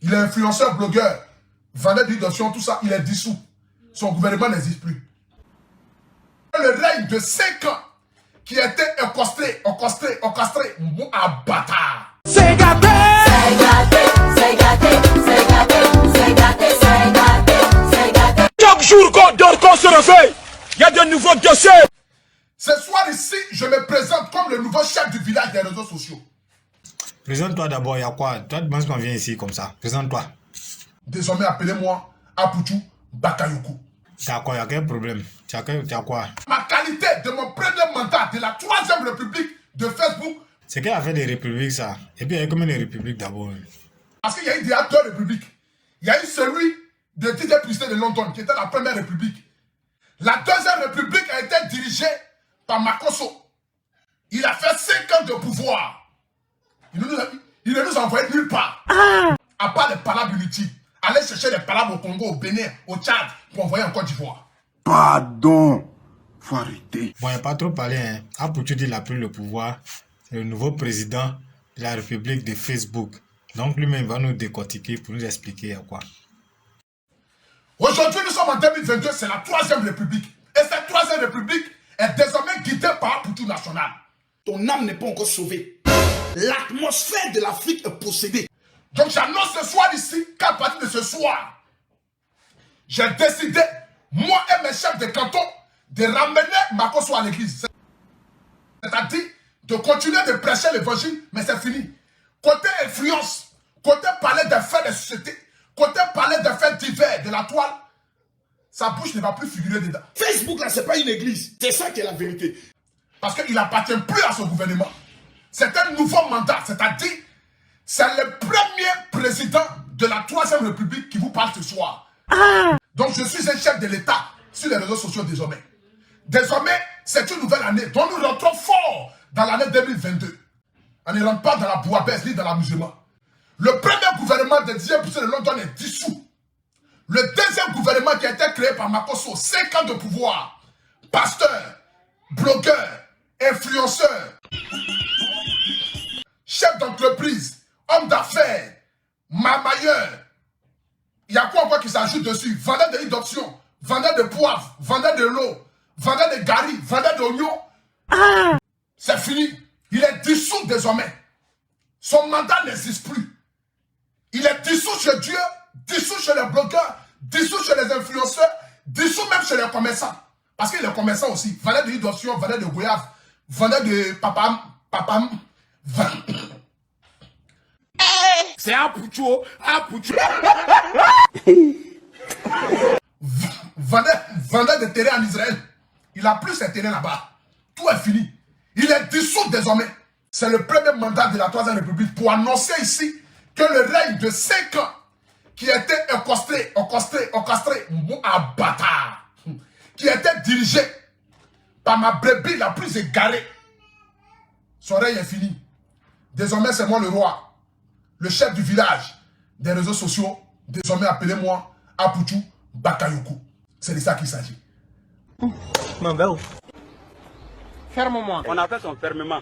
Il est influenceur, blogueur, vendeur d'identification, tout ça, il est dissous. Son gouvernement n'existe plus. Le règne de 5 ans qui était orchestré, mon bâtard. C'est gâté, c'est gâté, c'est gâté, c'est gâté, c'est gâté, c'est gâté, c'est gâté. Chaque jour qu'on dort, qu'on se réveille, il y a de nouveaux dossiers. Ce soir ici, je me présente comme le nouveau chef du village des réseaux sociaux. Présente-toi d'abord, il y a quoi? Toi, tu penses qu'on vient ici comme ça? Présente-toi. Désormais, appelez-moi Apuchu Bakayoko. T'as quoi? Il y a quel problème? T'as quoi? Ma qualité de mon premier mandat de la 3e République de Facebook. C'est quelle affaire des républiques ça? Et puis il y a combien de républiques d'abord? Parce qu'il y a eu déjà 2 républiques. Il y a eu celui de DJ Pusté de London qui était la première république. La 2e République a été dirigée par Makosso. Il a fait 5 ans de pouvoir. Il ne nous a envoyé nulle part. À part des palabres inutiles. Allez chercher des palabres au Congo, au Bénin, au Tchad pour envoyer en Côte d'Ivoire. Pardon. Faut arrêter. Bon, il n'y a pas trop parlé, hein. Apuchu dit qu'il a pris le pouvoir. C'est le nouveau président de la République de Facebook. Donc lui-même va nous décortiquer pour nous expliquer à quoi. Aujourd'hui, nous sommes en 2022, c'est la 3e République. Et cette 3e République est désormais guidée par Apuchu National. Ton âme n'est pas encore sauvée. L'atmosphère de l'Afrique est possédée. Donc j'annonce ce soir ici qu'à partir de ce soir, j'ai décidé, moi et mes chefs de canton, de ramener Makosso à l'église. C'est-à-dire de continuer de prêcher l'évangile, mais c'est fini. Côté influence, côté parler des faits de société, côté parler des faits divers de la toile, sa bouche ne va plus figurer dedans. Facebook là, c'est pas une église. C'est ça qui est la vérité. Parce qu'il n'appartient plus à son gouvernement. C'est un nouveau mandat, c'est-à-dire c'est le premier président de la 3e République qui vous parle ce soir. Donc je suis un chef de l'État sur les réseaux sociaux désormais. Désormais, c'est une nouvelle année dont nous rentrons fort dans l'année 2022. On ne rentre pas dans la bouillabaisse ni dans l'amusement. Le premier gouvernement de DJ Pusté de London est dissous. Le deuxième gouvernement qui a été créé par Makosso, 5 ans de pouvoir, pasteur, blogueur, influenceur, chef d'entreprise, homme d'affaires, marmailleur. Il y a quoi encore qui s'ajoute dessus? Vendeur de l'adoption, vendeur de poivre, vendeur de l'eau, vendeur de gari, vendeur d'oignons. C'est fini. Il est dissous désormais. Son mandat n'existe plus. Il est dissous chez Dieu, dissous chez les blogueurs, dissous chez les influenceurs, dissous même chez les commerçants. Parce qu'il est commerçant aussi. Vendeur de l'adoption, vendeur de goyave, vendeur de papam. C'est Apuchu. Vendeur de terrain en Israël. Il n'a plus ses terrains là-bas. Tout est fini. Il est dissous désormais. C'est le premier mandat de la 3e République pour annoncer ici que le règne de 5 ans qui était orchestré, mon bâtard, qui était dirigé par ma brebis la plus égarée, son règne est fini. Désormais, c'est moi le roi, le chef du village des réseaux sociaux. Désormais, appelez-moi Apuchu Bakayoko. C'est de ça qu'il s'agit. Ferme-moi. On a fait son fermement.